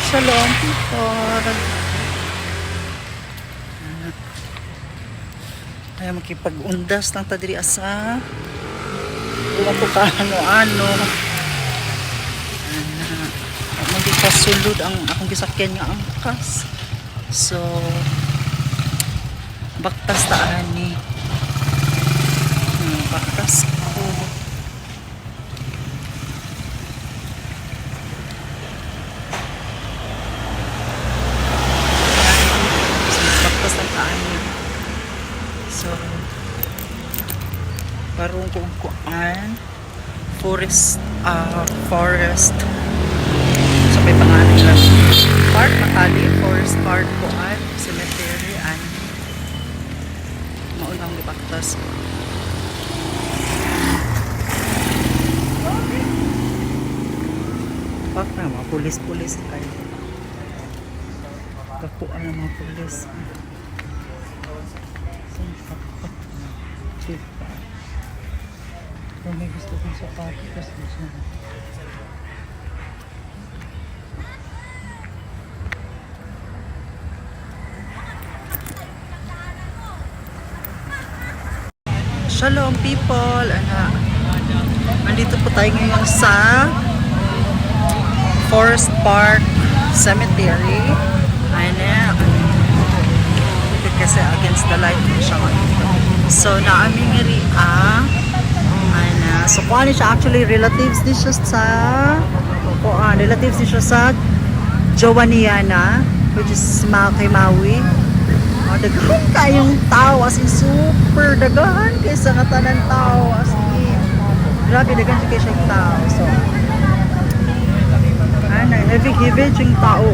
Shalom people. Ay makipag-undas lang ta diri asa. Wala ko ka ano-ano. Hindi pa sulod ang akong gisakyan nga angkas. So baktas taan ni. Baktas ko. Baktas ang taan ni. So parang kung kuan forest so may pangalan nila park Makali forest park kuan cemetery and maunang libaktas park na mga pulis kayo kapuan ng mga pulis kung may gusto kong sapatos gusto na Shalom people, nandito po tayo ngayon sa Forest Park Cemetery. Kasi against the light siya. So naaming rin so kuha siya actually relatives din siya sa Jowaniana, which is kay Maui. Daghan kayong tao, as in super daghan kaysa nga tanan tao, as in grabe daghan siya kaysa tao. So heavy yung tao,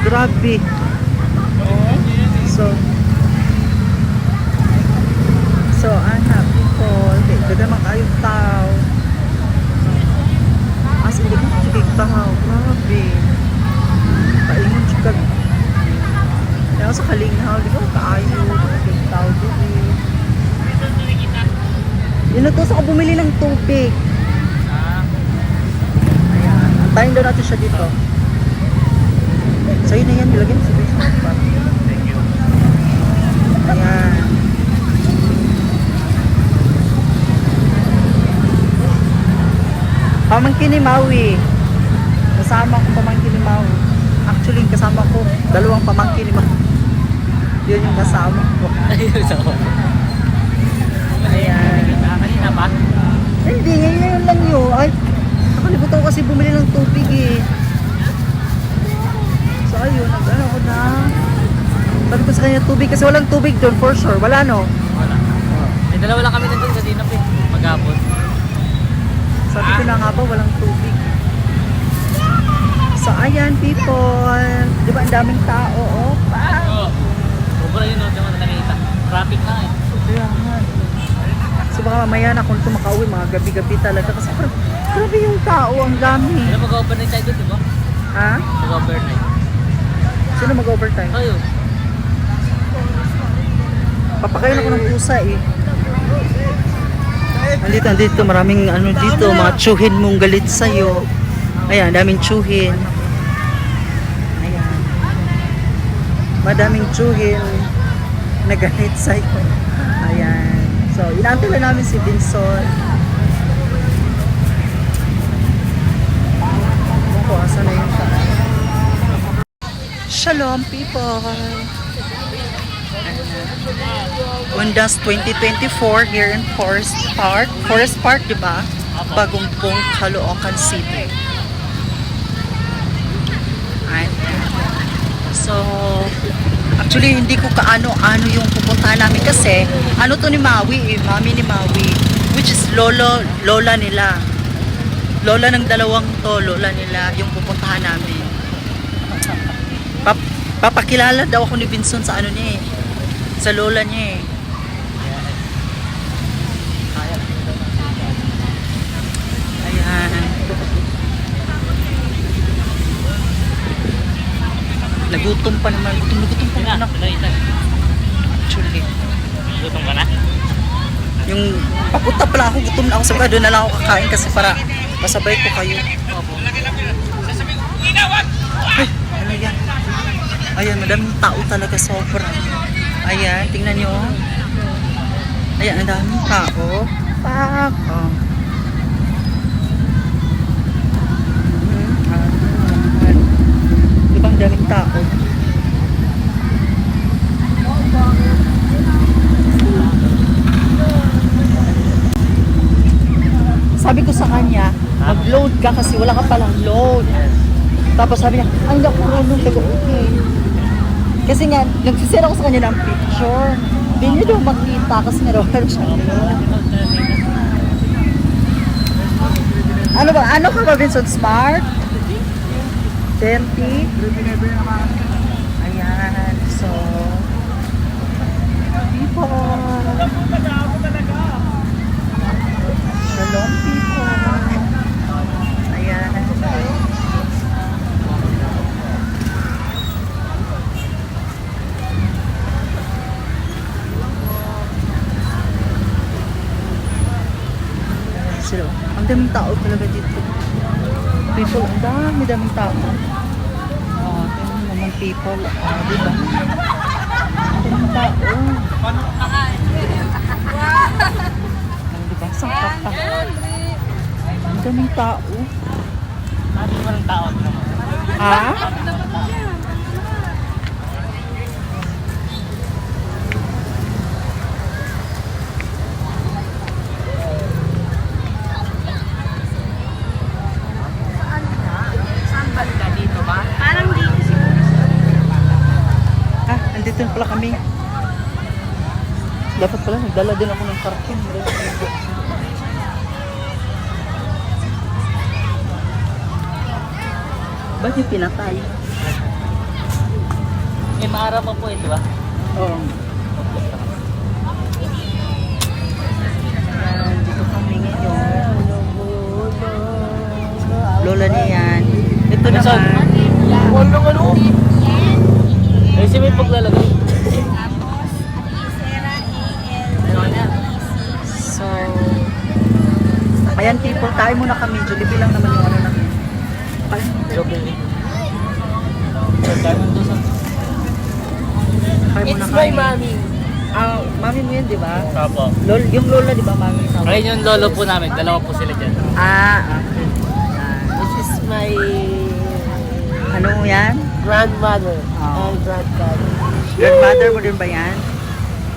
grabe. So people, daghan man kayong tao, as in daghan siya kayong tao, grabe. Paingon siya kag kaya sa kalinghaw, di ba kaayo, yung tao dito. Yun na to, so bumili ng tubig. Ayan, antayin daw natin siya dito. So yun na yan, nilagyan sa basement pa. Thank you. Ayan. Pamangkin ni Maui. Kasama ko pamangkin ni Maui. Actually, kasama ko, dalawang pamangkin ni Maui. Yun yung kasama ko. Ayan. Kanina ba? Hindi, ngayon lang yun. Ay, nakalimutan ko kasi bumili ng tubig eh. So ayun, nag-ano ko na. Sabi ko sa kanya tubig kasi walang tubig doon for sure. Wala no? Wala. May dalawa lang kami nandun sa Dinap eh. Maghapon. Sabi ko na nga ba, walang tubig. So ayan people. Di ba ang daming tao? Oh, Sobra yun, no? Diyan nakita. Traffic na eh. Kaya nga. So baka mamaya na kung makauwi, mga gabi-gabi talaga. Kasi grabe yung tao, ang dami. Ano mag-overnight tayo doon, di ba? Ha? Mag-overnight. Sino mag-overtime? Tayo. Papakain ako ng pusa eh. Andito, maraming ano dito, mga tsuhin mong galit sa'yo. Ayan, daming tsuhin. Ayan. Madaming tsuhin na galit sa'yo. Ayan. So, inaantay lang namin si Vinson. Ako, asa na yung tayo. Shalom people! Undas 2024 here in Forest Park. Forest Park, di ba? Bagumpong, Caloocan City. So, actually, hindi ko kaano-ano yung pupuntahan namin kasi ano to ni Maui, mami ni Maui, which is lola nila. Lola ng dalawang to, lola nila yung pupuntahan namin. Papakilala daw ako ni Vincent sa ano niya eh, sa lola niya eh. Ayan. Nagutom pa naman. Gutom pa naman ako. Actually. Gutom ka na? Yung papunta pala ako, gutom na ako. Sabi doon na lang ako kakain kasi para masabay ko kayo. Opo. Ay, ano yan? Ayan, madaming tao talaga, sobra. Ayan, tingnan nyo. Ayan, ang daming tao. Pak! Oh. Diba ang daming tao? Sabi ko sa kanya, mag-load ka kasi wala ka palang load. Tapos sabi niya, ay hindi ako marunong okay. Kasi nga, nagsisend ako sa kanya ng picture. Hindi niya daw makita kasi nga daw meron siya. Ano ba? Ano ka, Robinson? Smart? 30? Ayan. So, people. Shalom, people. Ayan. Sila. Ang daming tao talaga dito. People, ang daming tao. Oh, tingnan naman people. Diba? Ang daming tao. Diba? Sangkap pa. Ang daming tao. Mati pa ng tao. Ha? Andito na pala kami. Dapat pala, nagdala din ako ng karton. Ba't yung pinatay? Maaraw pa po ito ba? Oo. Ayan, dito kami ngayon. Lola niyan. Ito naman. Walang ano? Eh, siya may paglalagay. So, ayan people, kain muna kami. Jollibee lang naman yung ano namin. Jollibee. Kain doon sa... Kain muna kami. mommy. Ah, mami mo yun, di ba? Opo. Yung lola, di ba, mami? Ayun yung lolo po namin. Dalawa po sila dyan. Ah, okay. This is my... Ano mo yan? grandmother Oh. and grandfather. Grandmother mo din ba yan?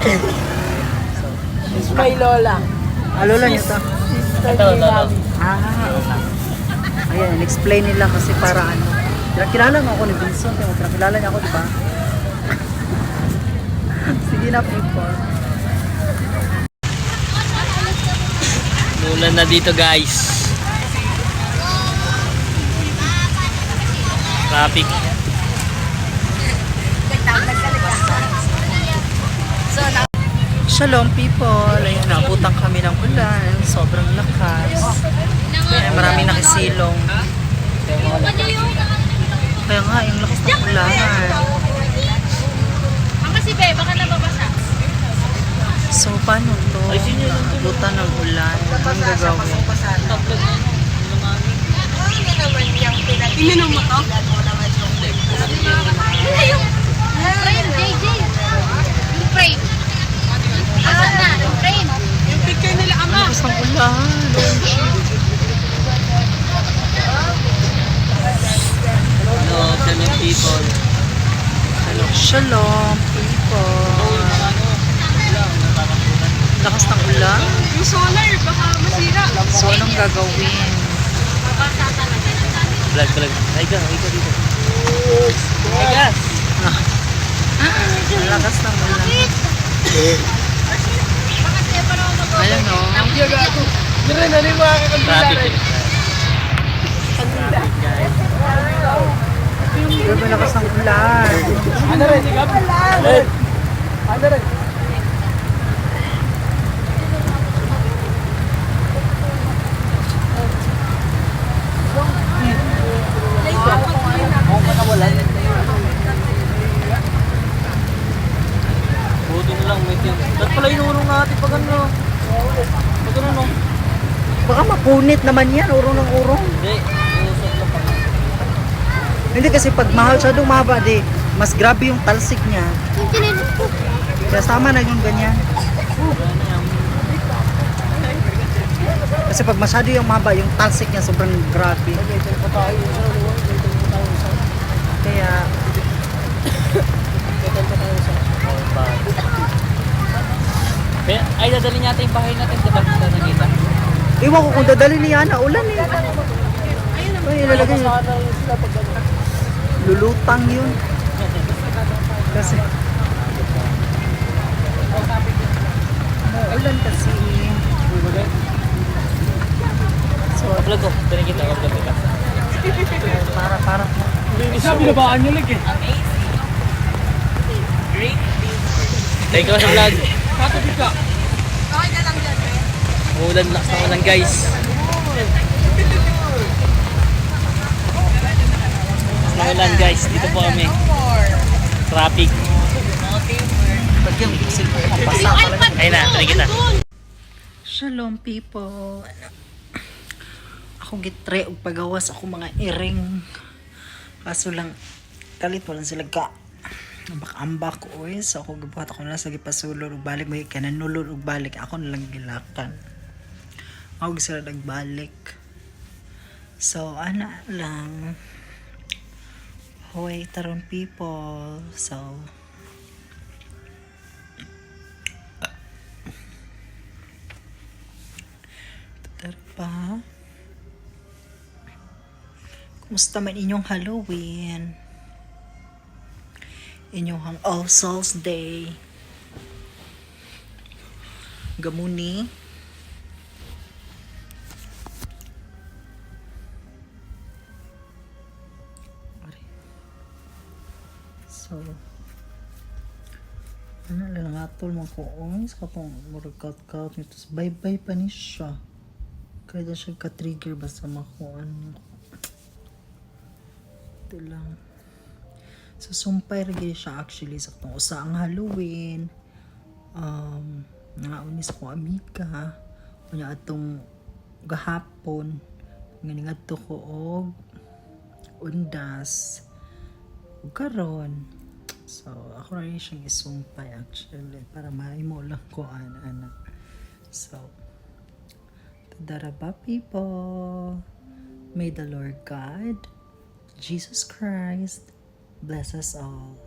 This is my lola. Ah, lola niyo to? Ito, lolo. Ah, okay. Ayan, explain nila kasi para ano. Kilala nga ako ni Vincent, kilala niya ako, di ba? Sige na, people. Ulan na dito, guys. Traffic. Shalom, people. Ayun, nabutan kami ng ulan. Sobrang lakas. Kaya maraming nakisilong. Kaya nga, yung lakas ng ulan. So, paano to? Nabutan ng ulan. Ang gagawin? Ininom mo to? Yung frame, JJ. Yung frame. Asan na? Yung frame. Yung picture nila, Ang ama. lakas ng ulan. Hello, shalom people. Shalom, people. Lakas ng ulan. Yung solar, baka masira. So, anong gagawin? Vlog. Ay ka dito. Ay ka. Ang lakas ng ulan. Ayan o. Traffic. Grabe lakas ng ulan. Ano rin, ikaw? Ano rin? Buti na lang, may tiyan. Ba't pala inurong natin pag ano? Pag ano no? Baka mapunit naman yan. Urong ng urong. Hindi, iusap lang pag Hindi kasi pag mahal siya mahaba di Mas grabe yung talsik niya. Yung kinilip ko. Kaya tama na yung ganyan. Kasi pag masyado yung mahaba, yung talsik niya sobrang grabe. Kaya, Ay, dadali niya yung bahay natin sa bahay na nakita. iwan ko kung dadali niya na ulan eh. Ay, ilalagay yun. Lulutang yun. Kasi, ulan kasi. So, Upload ko, pinakita ko, upload kita. para. Sabi na baan niya eh. Thank you sa vlog. Okay na lang dyan, eh. Ulan na sa ulan guys. Sa ulan guys, dito po kami. Traffic. Pag yung pixel ko, mapasa pala. Ayun na, pinakita. Shalom people. Ako gitre og pagawas ako mga iring. Kaso lang kalit wala sila ka. Ambak ko oy. So ako gibuhat ako na sa gipasulod ug balik may kananulod ug balik ako na lang gilakan. Ako sila nagbalik. So ana lang. Hoy taron people. So pa. Kumusta man inyong Halloween? Inyong All Souls Day. Gamuni. So, ano lang nga tol mga kuong sa katong murag kaut nito. Bye-bye pa ni siya. Kaya siya ka-trigger basta makuan. Ito lang. So, sumpay rin siya actually sa itong usa ang Halloween. Naunis ko amiga. Kunya atong gahapon. Nga to ko og undas. Ug karon. So, ako rin siyang isumpay actually. Para maimo lang ko anak. So, Daraba people, may the Lord God, Jesus Christ, bless us all.